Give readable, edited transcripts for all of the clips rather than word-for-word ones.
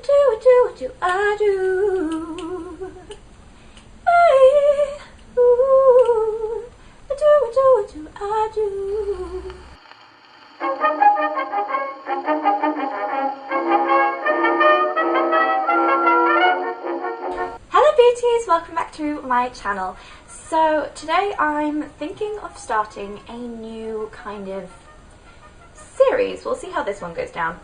what do I do? Hey, ooh, what do I do? Hello beauties, welcome back to my channel. So today I'm thinking of starting a new kind of series. We'll see how this one goes down.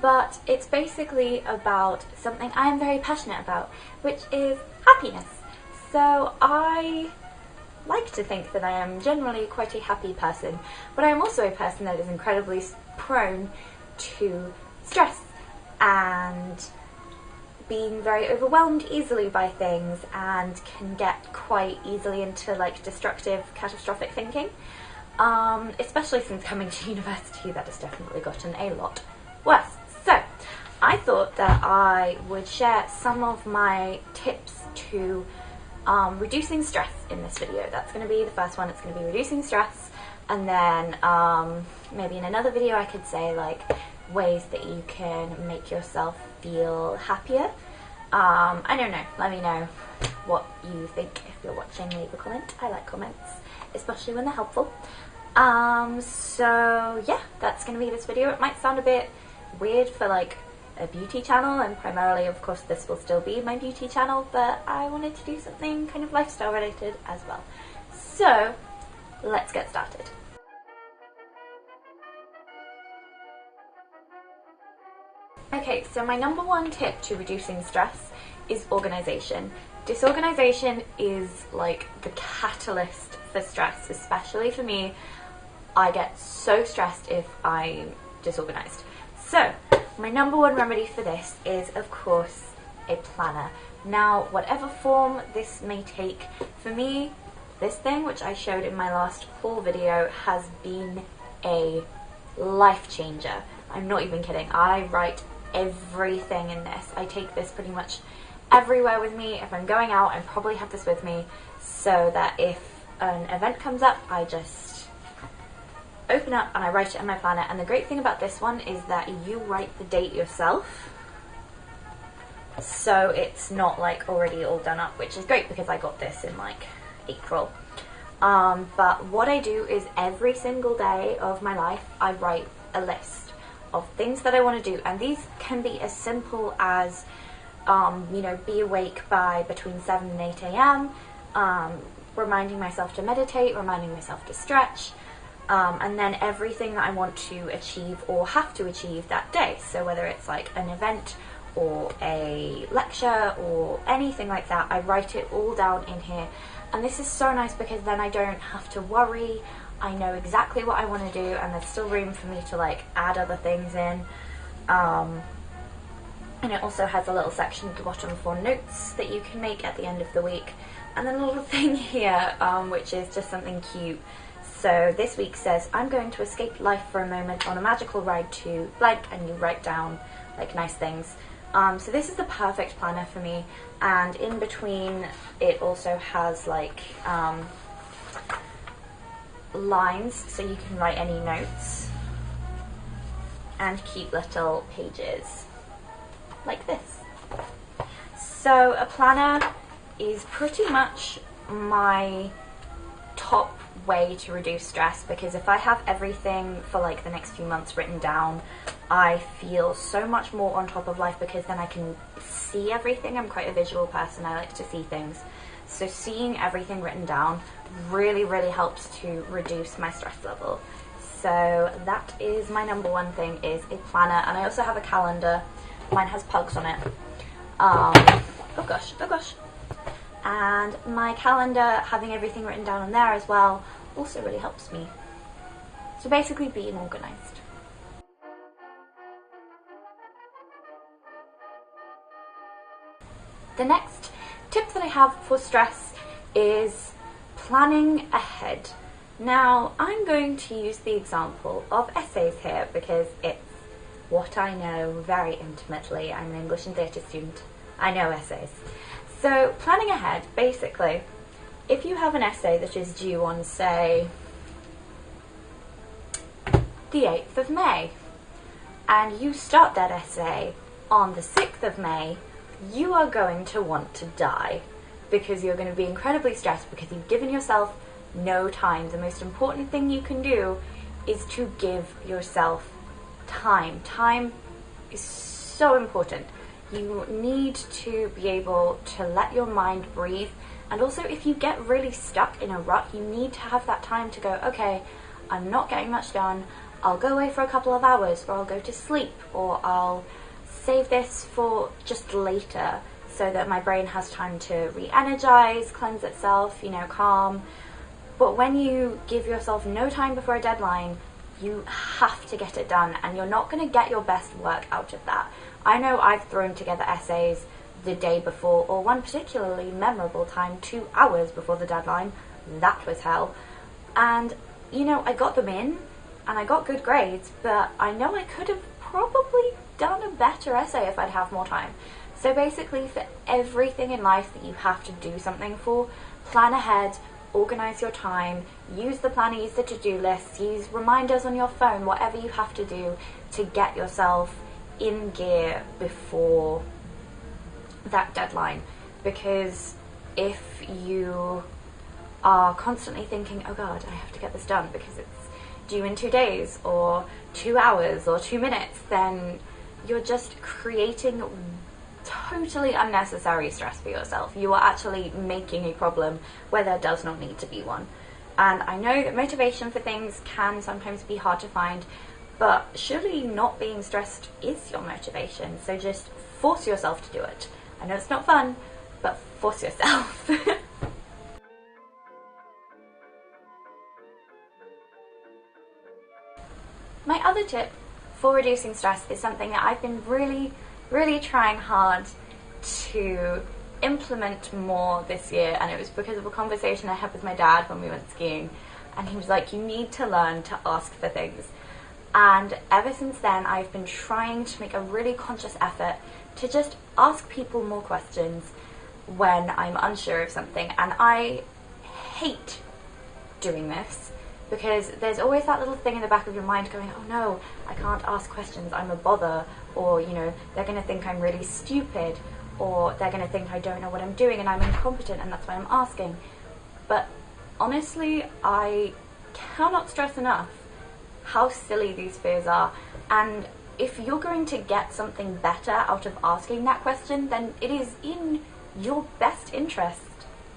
But it's basically about something I am very passionate about, which is happiness. So I like to think that I am generally quite a happy person, but I am also a person that is incredibly prone to stress and being very overwhelmed easily by things, and can get quite easily into like destructive, catastrophic thinking. Especially since coming to university, that has definitely gotten a lot worse. So I thought that I would share some of my tips to reducing stress in this video. That's going to be the first one. It's going to be reducing stress, and then maybe in another video I could say like ways that you can make yourself feel happier. I don't know, let me know what you think if you're watching. Leave a comment. I like comments, especially when they're helpful. So yeah, that's going to be this video. It might sound a bit weird for like a beauty channel, and primarily of course this will still be my beauty channel, but I wanted to do something kind of lifestyle related as well. So let's get started. Okay, so my number one tip to reducing stress is organisation. Disorganisation is like the catalyst for stress, especially for me. I get so stressed if I'm disorganised. So my number one remedy for this is of course a planner. Now whatever form this may take, for me this thing, which I showed in my last haul video, has been a life changer. I'm not even kidding. I write everything in this. I take this pretty much everywhere with me. If I'm going out, I probably have this with me, so that if an event comes up, I just open up and I write it in my planner. And the great thing about this one is that you write the date yourself, so it's not like already all done up, which is great because I got this in like April. But what I do is every single day of my life I write a list of things that I want to do, and these can be as simple as you know, be awake by between 7 and 8 a.m, reminding myself to meditate, reminding myself to stretch, and then everything that I want to achieve or have to achieve that day. So whether it's like an event or a lecture or anything like that, I write it all down in here. And this is so nice because then I don't have to worry. I know exactly what I want to do, and there's still room for me to like add other things in. And it also has a little section at the bottom for notes that you can make at the end of the week. And then a little thing here, which is just something cute. So this week says, I'm going to escape life for a moment on a magical ride to blank, and you write down like nice things. So this is the perfect planner for me, and in between it also has like lines, so you can write any notes, and cute little pages like this. So a planner is pretty much my top way to reduce stress, because if I have everything for like the next few months written down, I feel so much more on top of life, because then I can see everything. I'm quite a visual person, I like to see things. So seeing everything written down really, really helps to reduce my stress level. So that is my number one thing, is a planner. And I also have a calendar. Mine has pugs on it. Oh gosh. And my calendar, having everything written down on there as well, also really helps me. So basically being organised. The next tip that I have for stress is planning ahead. Now I'm going to use the example of essays here because it's what I know very intimately. I'm an English and theatre student. I know essays. So planning ahead, basically, if you have an essay that is due on, say, the 8th of May, and you start that essay on the 6th of May, you are going to want to die because you're going to be incredibly stressed because you've given yourself no time. The most important thing you can do is to give yourself time. Time is so important. You need to be able to let your mind breathe, and also if you get really stuck in a rut, you need to have that time to go, okay, I'm not getting much done, I'll go away for a couple of hours, or I'll go to sleep, or I'll save this for just later so that my brain has time to re-energize, cleanse itself, you know, calm. But when you give yourself no time before a deadline, you have to get it done, and you're not going to get your best work out of that. I know I've thrown together essays the day before, or one particularly memorable time, 2 hours before the deadline. That was hell. And, you know, I got them in, and I got good grades, but I know I could have probably done a better essay if I'd have more time. So basically, for everything in life that you have to do something for, plan ahead, organize your time, use the planner, use the to-do lists, use reminders on your phone, whatever you have to do to get yourself in gear before that deadline. Because if you are constantly thinking, oh god, I have to get this done because it's due in 2 days or 2 hours or 2 minutes, then you're just creating totally unnecessary stress for yourself. You are actually making a problem where there does not need to be one. And I know that motivation for things can sometimes be hard to find, but surely not being stressed is your motivation. So just force yourself to do it. I know it's not fun, but force yourself. My other tip for reducing stress is something that I've been really trying hard to implement more this year, and it was because of a conversation I had with my dad when we went skiing, and he was like, you need to learn to ask for things. And ever since then, I've been trying to make a really conscious effort to just ask people more questions when I'm unsure of something. And I hate doing this because there's always that little thing in the back of your mind going, oh no, I can't ask questions, I'm a bother, or, you know, they're going to think I'm really stupid, or they're going to think I don't know what I'm doing and I'm incompetent and that's why I'm asking. But honestly, I cannot stress enough how silly these fears are. And if you're going to get something better out of asking that question, then it is in your best interest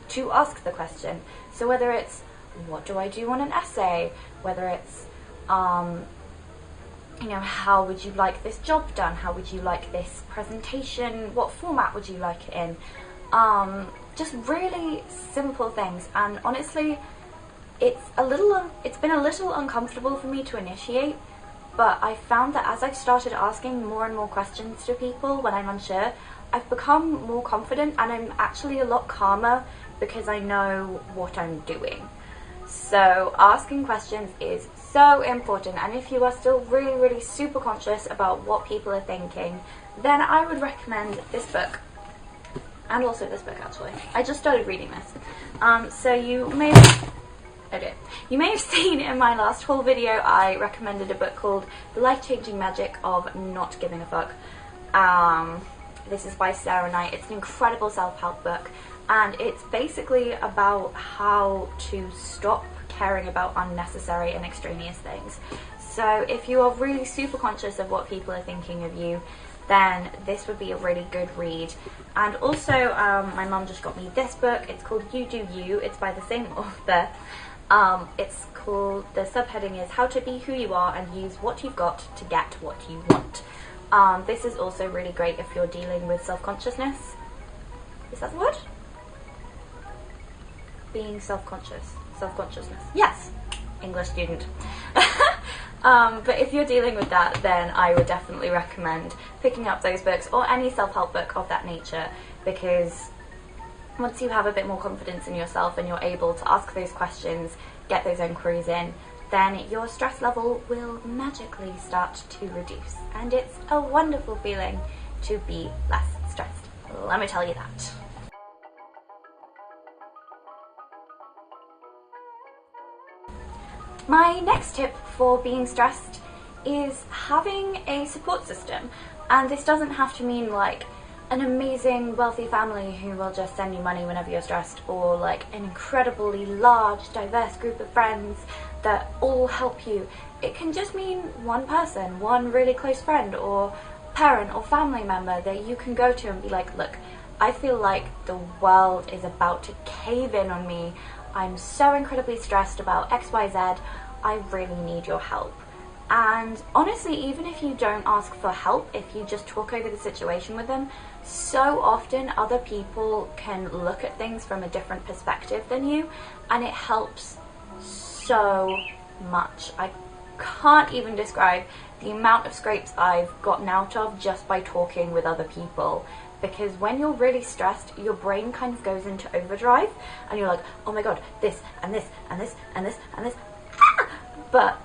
to ask the question. So whether it's, what do I do on an essay? Whether it's, you know, how would you like this job done? How would you like this presentation? What format would you like it in? Just really simple things. And honestly, it's been a little uncomfortable for me to initiate, but I found that as I've started asking more and more questions to people when I'm unsure, I've become more confident and I'm actually a lot calmer because I know what I'm doing. So asking questions is so important, and if you are still really super conscious about what people are thinking, then I would recommend this book, and also this book actually. I just started reading this. So you may have seen in my last haul video I recommended a book called The Life-Changing Magic of Not Giving a Fuck. This is by Sarah Knight. It's an incredible self-help book, and it's basically about how to stop caring about unnecessary and extraneous things. So if you are really super conscious of what people are thinking of you, then this would be a really good read. And also, my mum just got me this book. It's called You Do You. It's by the same author. It's called, the subheading is How to Be Who You Are and Use What You've Got to Get What You Want. This is also really great if you're dealing with self-consciousness. Is that the word? Being self-conscious. Self-consciousness. Yes, English student. But if you're dealing with that, then I would definitely recommend picking up those books or any self-help book of that nature, because once you have a bit more confidence in yourself and you're able to ask those questions, get those inquiries in, then your stress level will magically start to reduce. And it's a wonderful feeling to be less stressed. Let me tell you that. My next tip for being stressed is having a support system. And this doesn't have to mean like an amazing wealthy family who will just send you money whenever you're stressed, or like an incredibly large diverse group of friends that all help you. It can just mean one person, one really close friend or parent or family member that you can go to and be like, look, I feel like the world is about to cave in on me. I'm so incredibly stressed about XYZ. I really need your help. And honestly, even if you don't ask for help, if you just talk over the situation with them, so often other people can look at things from a different perspective than you, and it helps so much. I can't even describe the amount of scrapes I've gotten out of just by talking with other people. Because when you're really stressed, your brain kind of goes into overdrive, and you're like, oh my god, this and this and this and this and this. But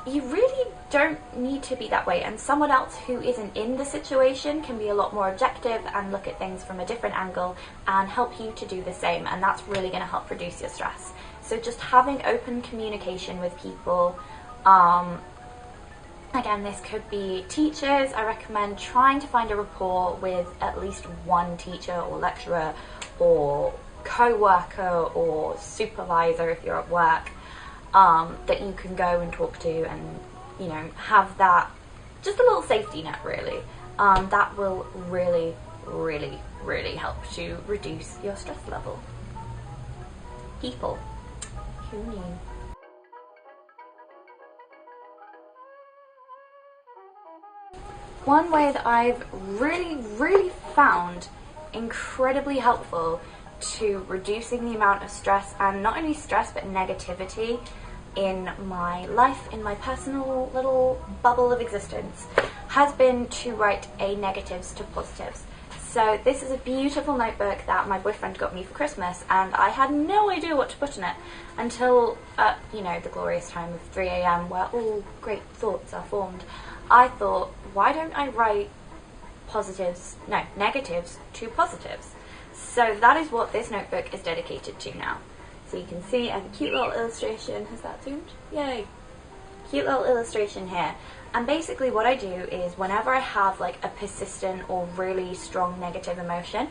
you really don't need to be that way, and someone else who isn't in the situation can be a lot more objective and look at things from a different angle and help you to do the same, and that's really going to help reduce your stress. So just having open communication with people. Again, this could be teachers. I recommend trying to find a rapport with at least one teacher or lecturer or co-worker or supervisor if you're at work, that you can go and talk to, and you know, have that, just a little safety net really. That will really, really, really help to reduce your stress level. People. Who knew? One way that I've really found incredibly helpful to reducing the amount of stress, and not only stress but negativity in my life, in my personal little bubble of existence, has been to write a negatives to positives. So this is a beautiful notebook that my boyfriend got me for Christmas, and I had no idea what to put in it until, you know, the glorious time of 3 AM where all great thoughts are formed. I thought, why don't I write negatives to positives? So that is what this notebook is dedicated to now. So you can see I have a cute little illustration. Has that zoomed? Yay! Cute little illustration here. And basically what I do is whenever I have like a persistent or really strong negative emotion,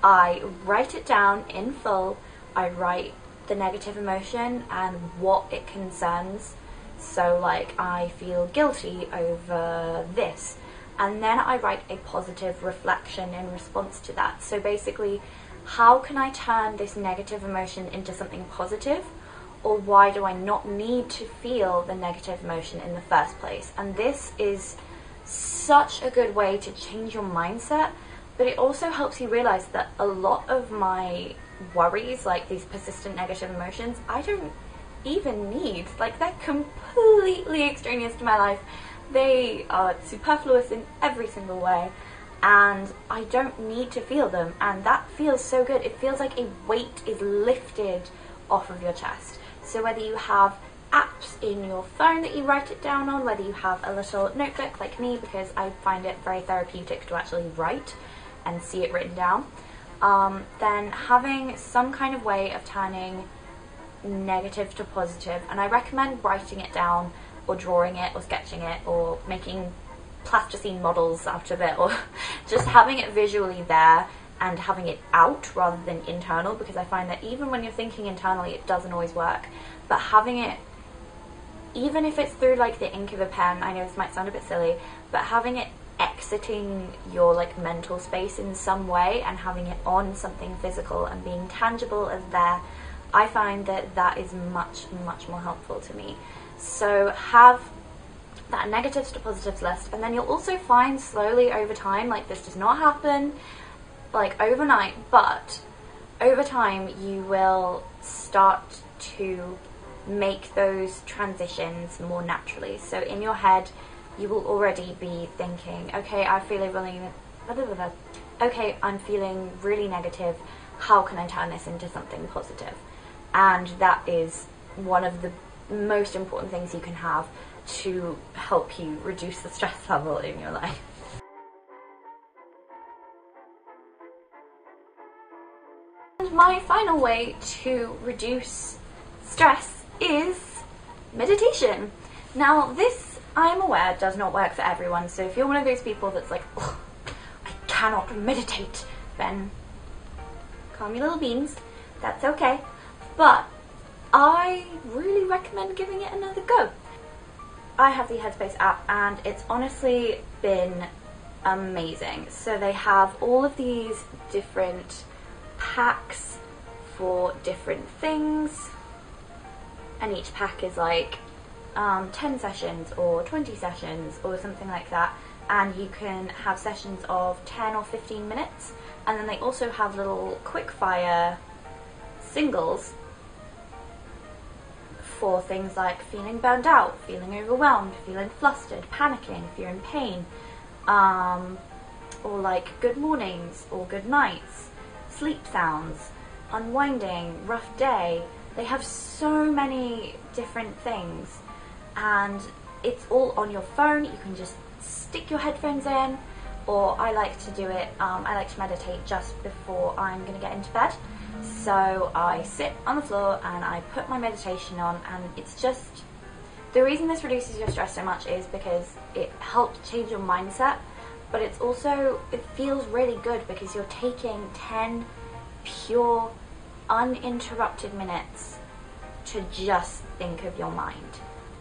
I write it down in full. I write the negative emotion and what it concerns. So like, I feel guilty over this, and then I write a positive reflection in response to that. So basically, how can I turn this negative emotion into something positive, or why do I not need to feel the negative emotion in the first place? And this is such a good way to change your mindset, but it also helps you realize that a lot of my worries, like these persistent negative emotions, I don't even need. Like, they're completely extraneous to my life. They are superfluous in every single way, and I don't need to feel them, and that feels so good. It feels like a weight is lifted off of your chest. So whether you have apps in your phone that you write it down on, whether you have a little notebook like me, because I find it very therapeutic to actually write and see it written down, then having some kind of way of turning negative to positive. And I recommend writing it down, or drawing it, or sketching it, or making plasticine models out of it, or just having it visually there and having it out rather than internal, because I find that even when you're thinking internally it doesn't always work. But having it, even if it's through like the ink of a pen, I know this might sound a bit silly, but having it exiting your like mental space in some way and having it on something physical and being tangible as there, I find that that is much more helpful to me. So have that negatives to positives list, and then you'll also find slowly over time, like this does not happen like overnight, but over time you will start to make those transitions more naturally. So in your head you will already be thinking, okay, I'm feeling really negative, how can I turn this into something positive? And that is one of the most important things you can have to help you reduce the stress level in your life. And my final way to reduce stress is meditation. Now this I'm aware it does not work for everyone, so if you're one of those people that's like, oh, I cannot meditate, then calm your little beans, that's okay. But I really recommend giving it another go. I have the Headspace app and it's honestly been amazing. So they have all of these different packs for different things, and each pack is like 10 sessions or 20 sessions or something like that, and you can have sessions of 10 or 15 minutes, and then they also have little quick fire singles for things like feeling burned out, feeling overwhelmed, feeling flustered, panicking, if you're in pain, or like good mornings or good nights, sleep sounds, unwinding, rough day. They have so many different things, and it's all on your phone. You can just stick your headphones in, or I like to do it, I like to meditate just before I'm going to get into bed. So I sit on the floor and I put my meditation on, and it's just, the reason this reduces your stress so much is because it helps change your mindset, but it's also, it feels really good because you're taking 10 pure, uninterrupted minutes to just think of your mind.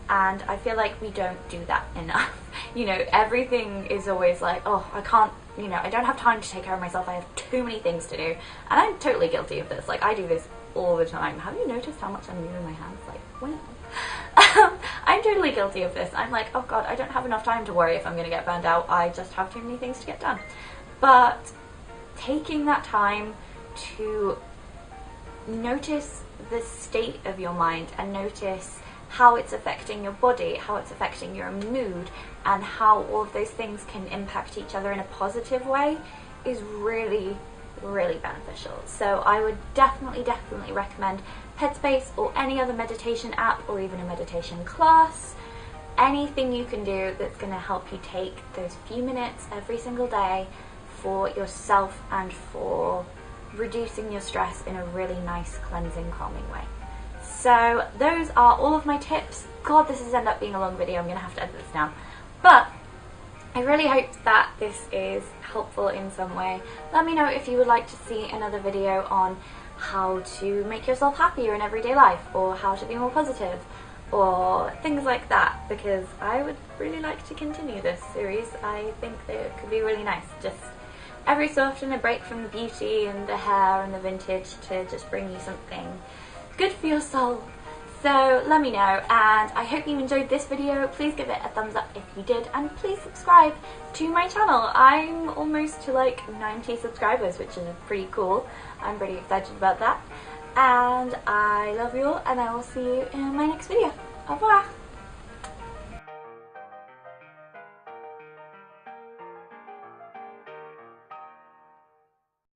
And I feel like we don't do that enough. You know, everything is always like, oh, I can't, you know, I don't have time to take care of myself, I have too many things to do. And I'm totally guilty of this. Like, I do this all the time. Have you noticed how much I'm moving my hands? Like, when? I'm totally guilty of this. I'm like, oh god, I don't have enough time to worry if I'm going to get burned out. I just have too many things to get done. But taking that time to notice the state of your mind and notice how it's affecting your body, how it's affecting your mood, and how all of those things can impact each other in a positive way is really, really beneficial. So I would definitely recommend Headspace or any other meditation app, or even a meditation class. Anything you can do that's going to help you take those few minutes every single day for yourself and for reducing your stress in a really nice, cleansing, calming way. So those are all of my tips. God, this has ended up being a long video. I'm going to have to edit this down. But I really hope that this is helpful in some way. Let me know if you would like to see another video on how to make yourself happier in everyday life, or how to be more positive, or things like that, because I would really like to continue this series. I think that it could be really nice. Just every so often a break from the beauty and the hair and the vintage to just bring you something good for your soul. So let me know, and I hope you enjoyed this video. Please give it a thumbs up if you did, and please subscribe to my channel. I'm almost to like 90 subscribers, which is pretty cool. I'm pretty excited about that. And I love you all, and I will see you in my next video. Au revoir!